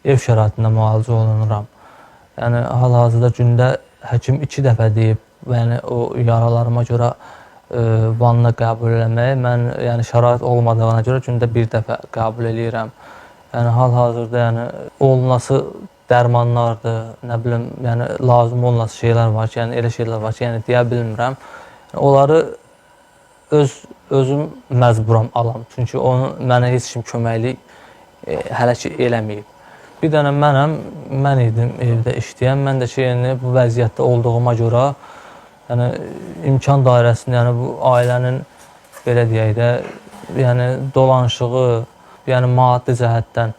ev şəraitində müalicə olunuram. Yəni hal-hazırda gündə həkim 2 dəfə deyib, yəni o yaralarıma görə vanna qəbul eləməyi, mən yəni şərait olmadığına görə gündə 1 dəfə qəbul eləyirəm. Yəni hal-hazırda yəni olunası dərmanlardır, nə bilim, yəni lazım olunası şeylər var ki, yəni elə şeylər var ki, yəni deyə bilmirəm. Onları özüm məcburam alam. Çünki mənə heç kim köməklik hələ ki eləməyib. Bir dənə mən idim evdə işləyən. Mən də ki, yəni bu vəziyyətdə olduğuma görə, yəni imkan dairəsində, yəni bu ailənin belə deyək də, yəni dolanışığı, yəni maddi cəhətdən,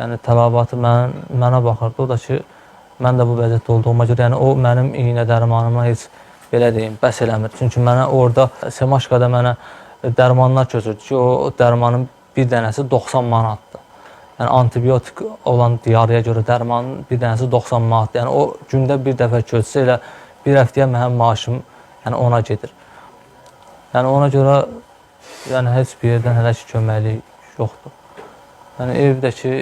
yəni tələbatı mənə baxırdı. O da ki, mən də bu vəziyyətdə olduğuma görə, yəni o mənim iynə dərmanıma heç belə deyim, bəs eləmir. Çünki mənə orada Semaşkada mənə dərmanlar köçürdü ki, o dərmanın bir dənəsi 90 manatdır. Yəni antibiotik olan diyarıya görə dərmanın bir dənəsi 90 manatdır. Yəni o gündə bir dəfə köçsə elə bir həftəyə mənim maaşım yəni ona gedir. Yəni ona görə yəni heç bir yerdən hələ ki köməklik yoxdur. Yəni evdəki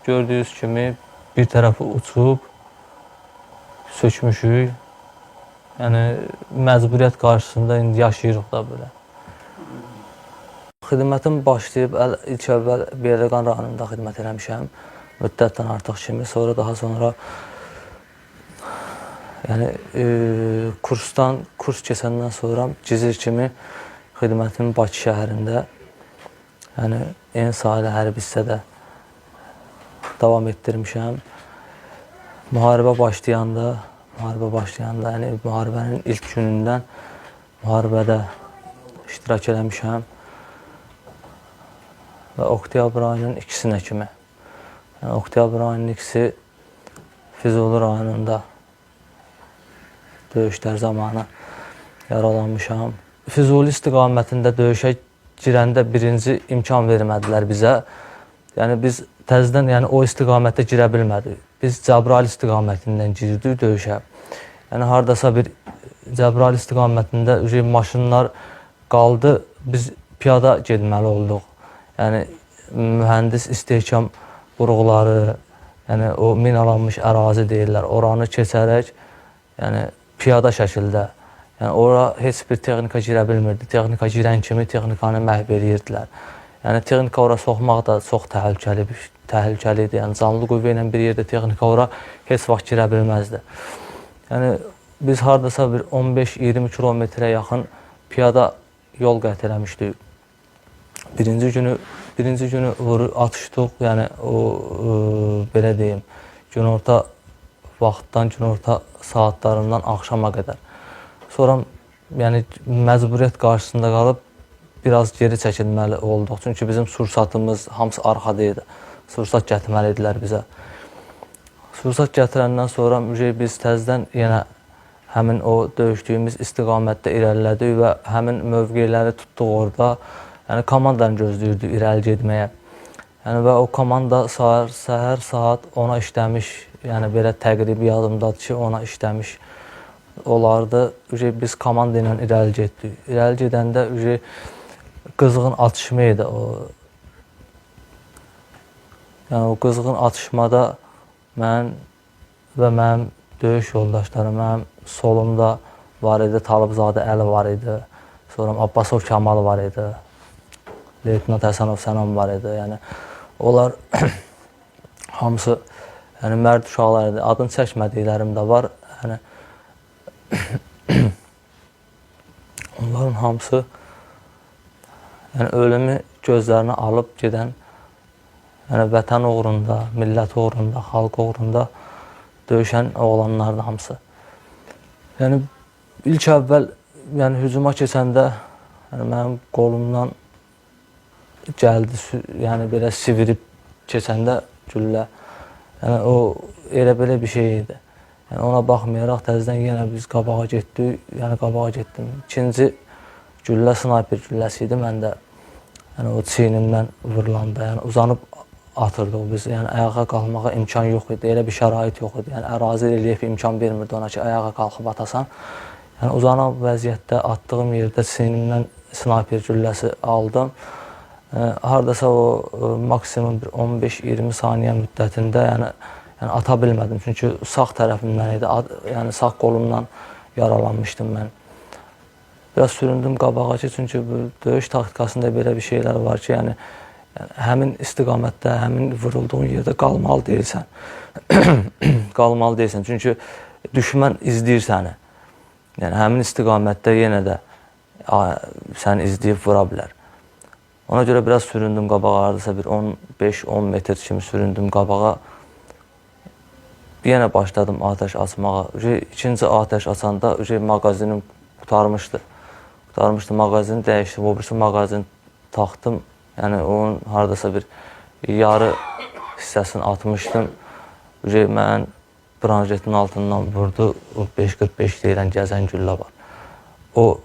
gördüyünüz kimi bir tərəfi uçub, sökmüşük. Yəni məcburiyyət qarşısında indi yaşayırıq da belə. Xidmətim başlayıb, ilk əvvəl Beyləqan rayonunda xidmət eləmişəm, müddətdən artıq kimi. Sonra daha sonra yəni kurs keçəndən sonra gizir kimi xidmətim Bakı şəhərində, yəni en sahəli hərbi hissədə davam etdirmişəm. Müharibə başlayanda, yəni müharibənin ilk günündən müharibədə iştirak eləmişəm. Və oktyabr ayının 2-sinə kimi. Yəni, oktyabr ayının 2-si Füzuli rayonunda döyüşlər zamanı yaralanmışam. Füzuli istiqamətində döyüşə girəndə birinci imkan vermədilər bizə. Yəni, biz təzədən yəni, o istiqamətdə girə bilmədik. Biz Cəbrayıl istiqamətindən girdik döyüşə. Yəni, haradasa bir Cəbrayıl istiqamətində maşınlar qaldı, biz piyada getməli olduq. Yəni, mühəndis istehkam qurğuları, yəni o minalanmış ərazi deyirlər, oranı keçərək, yəni piyada şəkildə, yəni ora heç bir texnika girə bilmirdi. Texnika girən kimi texnikanı məhv edirdilər. Yəni texnika ora soxmaq da çox təhlükəli idi. Yəni canlı qüvvə ilə bir yerdə texnika ora heç vaxt girə bilməzdi. Yəni biz hardasa bir 15-20 kilometrə yaxın piyada yol qət eləmişdik. Birinci günü atışdıq, yəni o belə deyim, günorta vaxtdan, günorta saatlarından axşama qədər. Sonra yəni məcburiyyət qarşısında qalıb biraz geri çəkilməli olduq. Çünki bizim sursatımız hamısı arxada idi. Sursat gətirməli idilər bizə. Sursat gətirəndən sonra biz təzədən yenə həmin o döyüşdüyümüz istiqamətdə irəlilədik və həmin mövqeləri tutduq orada. Yəni komandanı gözləyirdik irəli getməyə. Yəni və o komanda səhər saat 10-a işləmiş, yəni belə təqribi yadımdadır ki, 10-a işləmiş olardı. Biz komanda ilə irəli getdik. İrəli gedəndə qızğın atışma idi o. Yəni o qızğın atışmada mən və mənim döyüş yoldaşlarım, mənim solumda var idi, Talıbzadə Əli var idi. Sonra Abbasov Kamal var idi. Leytenant Həsənov Sənan var idi. Yəni onlar hamısı yəni mərd uşaqlar idi. Adını çəkmədiklərim də var. Yəni onların hamısı yəni ölümü gözlərini alıb gedən, yəni vətən uğrunda, millət uğrunda, xalq uğrunda döyüşən oğlanlardı hamısı. Yəni ilk əvvəl yəni hücuma keçəndə yəni mənim qolumdan gəldi, yəni belə sivirib keçəndə güllə. Yəni o elə belə bir şey idi. Yəni ona baxmayaraq təzədən yenə biz qabağa getdik, yəni qabağa getdim. İkinci güllə snayper gülləsi idi məndə. Yəni o çiynimdən vurulanda, yəni uzanıb atırdıq biz. Yəni ayağa qalmağa imkan yox idi, elə bir şərait yox idi. Yəni ərazi relyefi imkan vermirdi ona ki, ayağa qalxıb atasan. Yəni uzanıb vəziyyətdə atdığım yerdə çiynimdən snayper gülləsi aldım. Hardasa o maksimum 15-20 saniyə müddətində yəni ata bilmədim. Çünki sağ tərəfimdən idi. Yəni sağ qolumdan yaralanmışdım mən. Biraz süründüm qabağa ki, çünki bu döyüş taktikasında belə bir şeylər var ki, yəni həmin istiqamətdə, həmin vurulduğun yerdə qalmalı deyilsən. Qalmalı deyilsən. Çünki düşmən izləyir səni. Yəni həmin istiqamətdə yenə də səni izləyib vura bilər. Ona görə biraz süründüm qabağa, hardasa bir 15-10 metr kimi süründüm qabağa. Yenə başladım atəş açmağa. İkinci atəş açanda mağazinim qurtarmışdı. Mağazini dəyişdim, o birisi mağazini taxdım. Yəni onun hardasa bir yarı hissəsini atmışdım. Mən branjetin altından vurdu. 5.45 deyilən gəzən güllə var. O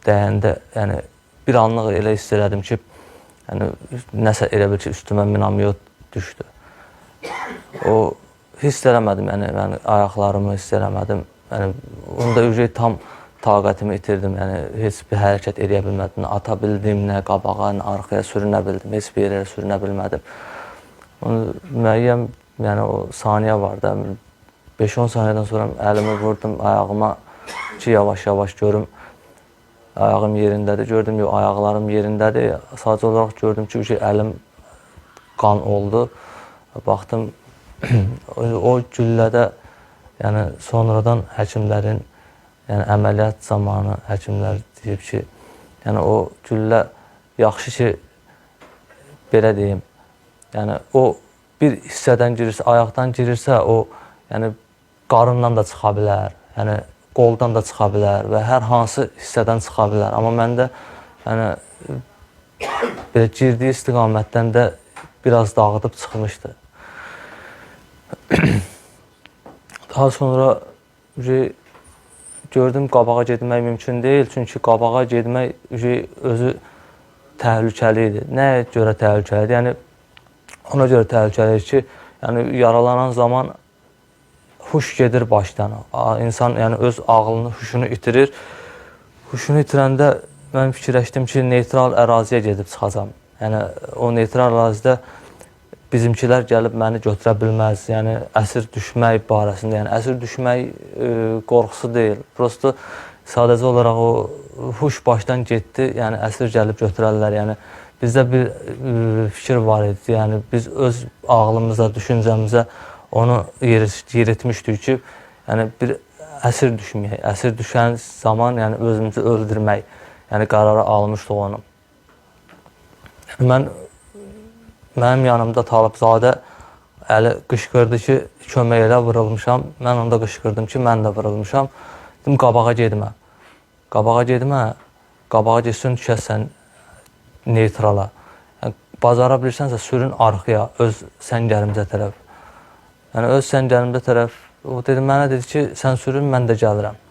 dəyəndə, yəni bir anlıq elə hiss elədim ki, yəni nəsə elə bil ki, üstümə minamyot düşdü. O hiss eləmədim, yəni mən ayaqlarımı hiss eləmədim. Yəni onda tam taqətimi itirdim, yəni heç bir hərəkət edə bilmədim. Ata bildim, nə qabağa, nə arxaya sürünə bildim, heç bir yerə sürünə bilmədim. Müəyyən, yəni o saniyə var da, 5-10 saniyədən sonra əlimi vurdum ayağıma ki, yavaş-yavaş görüm ayağım yerindədir. Gördüm, yox, ayaqlarım yerindədir. Sadəcə olaraq gördüm ki, əlim qan oldu. Baxdım, o güllədə, yəni sonradan həkimlərin, yəni əməliyyat zamanı həkimlər deyib ki, yəni o güllə yaxşı ki, belə deyim, yəni o bir hissədən girirsə, ayaqdan girirsə, o yəni qarından da çıxa bilər, yəni qoldan da çıxa bilər və hər hansı hissədən çıxa bilər. Amma məndə yəni belə girdiyi istiqamətdən də biraz dağıdıb çıxmışdı. Daha sonra gördüm, qabağa getmək mümkün deyil. Çünki qabağa getmək özü təhlükəli idi. Nəyə görə təhlükəli idi? Yəni, ona görə təhlükəli idi ki, yəni, yaralanan zaman huş gedir başdan. İnsan yəni, öz ağlını, huşunu itirir. Huşunu itirəndə mən fikirləşdim ki, neytral əraziyə gedib çıxacam. Yəni, o neytral ərazidə bizimkilər gəlib məni götürə bilməz, yəni əsir düşmək barəsində, yəni əsir düşmək qorxusu deyil. Prosto sadəcə olaraq o huş başdan getdi, yəni əsir gəlib götürərlər. Yəni bizdə bir fikir var idi, yəni biz öz ağlımıza, düşüncəmizə onu yeritmişdik ki, yəni bir əsir düşməyək, əsir düşən zaman yəni özümüzü öldürmək, yəni qərarı almışdıq onu. Mənim yanımda Talıbzadə əli qışqırdı ki, kömək elə, vurulmuşam. Mən onda qışqırdım ki, mən də vurulmuşam. Dedim, qabağa gedmə. Qabağa gedmə, qabağa getsin, düşəsən neytrala. Yəni, bacara bilirsənsə, sürün arxaya, öz səngərimizə tərəf. Yəni, öz səngərimizə tərəf. O dedi, mənə dedi ki, sən sürün, mən də gəlirəm.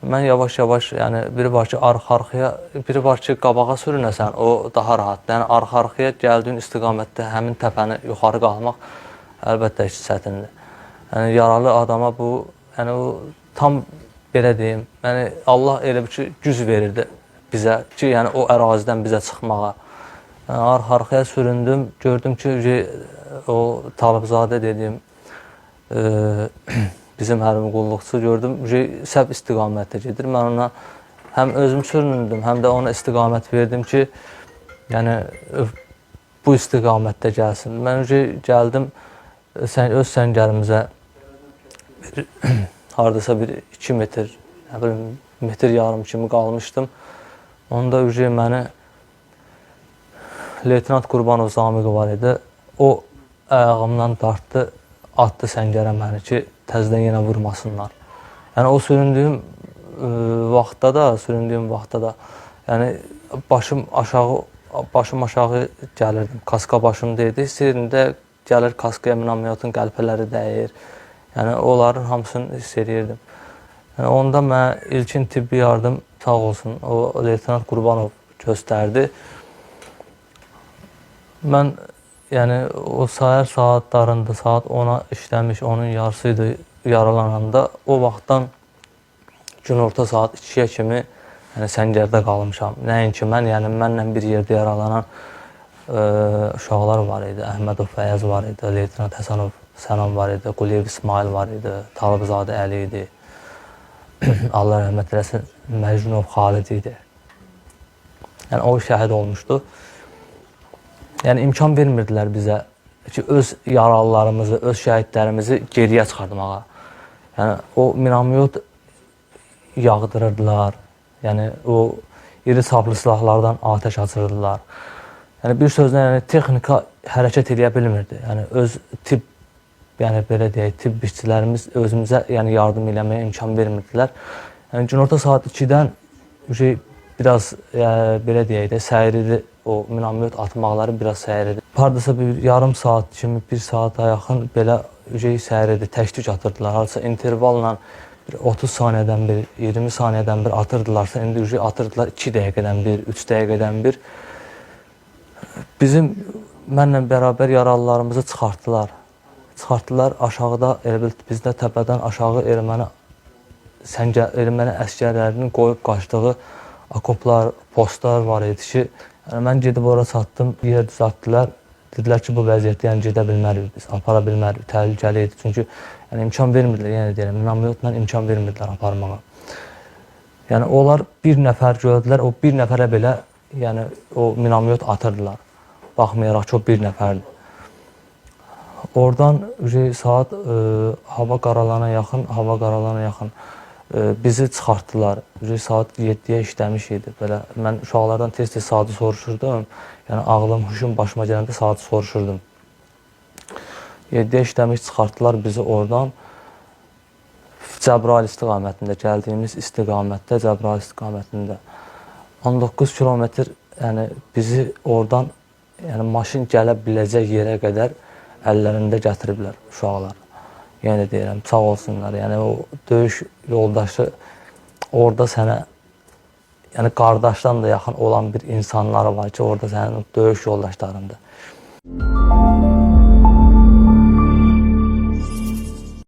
Mən yavaş-yavaş, yəni biri var ki, arxa-arxaya, biri var ki, qabağa sürünəsən, o daha rahatdır. Yəni, arxa-arxaya gəldiyin istiqamətdə həmin təpəni yuxarı qalmaq əlbəttə ki, çətindir. Yəni, yaralı adama bu, yəni o tam belə deyim, yəni Allah elə bir ki, güc verirdi bizə ki, yəni o ərazidən bizə çıxmağa. Yəni, arxa-arxaya süründüm, gördüm ki, o Talıbzadə dediyim bizim hərbi qulluqçu gördüm, səhv istiqamətdə gedir. Mən ona həm özüm sürünürdüm, həm də ona istiqamət verdim ki, yəni bu istiqamətdə gəlsin. Mən gəldim öz səngərimizə hardasa bir 2 metr, metr yarım kimi qalmışdım. Onda məni Leytenant Qurbanov Zamiqi var idi. O ayağımdan dartdı, atdı səngərə məni ki, təzədən yenə vurmasınlar. Yəni o süründüyüm vaxtda da, yəni başım aşağı gəlirdim. Kaska başımda idi. Sirində gəlir kaskaya minamyotun qəlpələri dəyir. Yəni onların hamısını hiss edirdim. Yəni onda mən ilkin tibbi yardım sağ olsun o Leytenant Qurbanov göstərdi. Mən yəni o səhər saatlarında, saat 10-a işləmiş, onun yarısıydı yaralananda, o vaxtdan günorta saat 2-yə kimi yəni, səngərdə qalmışam. Nəinki mən, yəni mənlə bir yerdə yaralanan uşaqlar var idi. Əhmədov Fəyaz var idi, Leytenant Həsənov Sənan var idi, Quliyev İsmail var idi, Talıbzadə Əli idi. Allah rəhmət eləsin, Məcnunov Xalid idi. Yəni o şəhid olmuşdu. Yəni imkan vermirdilər bizə ki, öz yaralılarımızı, öz şəhidlərimizi geriyə çıxartmağa. Yəni o minamyot yağdırırdılar. Yəni o iri saplı silahlardan atəş açırdılar. Yəni bir sözlə yəni texnika hərəkət edə bilmirdi. Yəni öz tibb, yəni belə deyək, tibb işçilərimiz özümüzə yəni yardım eləməyə imkan vermirdilər. Yəni günorta saat 2-dən biraz belə deyək də səyiridi, o minamyot atmaqları biraz səyiridi. Hardasa bir yarım saat kimi, bir saata yaxın belə səyiridi, təştik atırdılar. Hardasa intervalla 30 saniyədən bir, 20 saniyədən bir atırdılarsa, indi atırdılar 2 dəqiqədən bir, 3 dəqiqədən bir. Bizim mənlə bərabər yaralılarımızı çıxartdılar. Çıxartdılar aşağıda, elə bil bizdə təpədən aşağı erməni əsgərlərinin qoyub qaçdığı akoplar, postlar var idi ki, yəni mən gedib ora çatdım, yer düzəltdilər. Dedilər ki, bu vəziyyətdə yəni gedə bilmərik biz, apara bilmərik, təhlükəli idi. Çünki yəni imkan vermirdilər, yenə deyirəm, minamyotla imkan vermirdilər aparmağa. Yəni onlar bir nəfər gördülər, o bir nəfərə belə yəni o minamyot atırdılar. Baxmayaraq ki, o bir nəfərdir. Oradan saat hava qaralana yaxın bizi çıxartdılar. Saat 7-yə işləmiş idi. Belə mən uşaqlardan tez-tez saatı soruşurdum. Yəni ağlım, huşum başıma gələndə saatı soruşurdum. 7-yə işləmiş çıxartdılar bizi oradan. Cəbrayıl istiqamətində, gəldiyimiz istiqamətdə, Cəbrayıl istiqamətində 19 kilometr, yəni bizi oradan yəni maşın gələ biləcək yerə qədər əllərində gətiriblər uşaqlar. Yəni deyirəm, sağ olsunlar. Yəni o döyüş yoldaşı orada sənə, yəni qardaşdan da yaxın olan bir insanlar var ki, orada sənin döyüş yoldaşlarındır.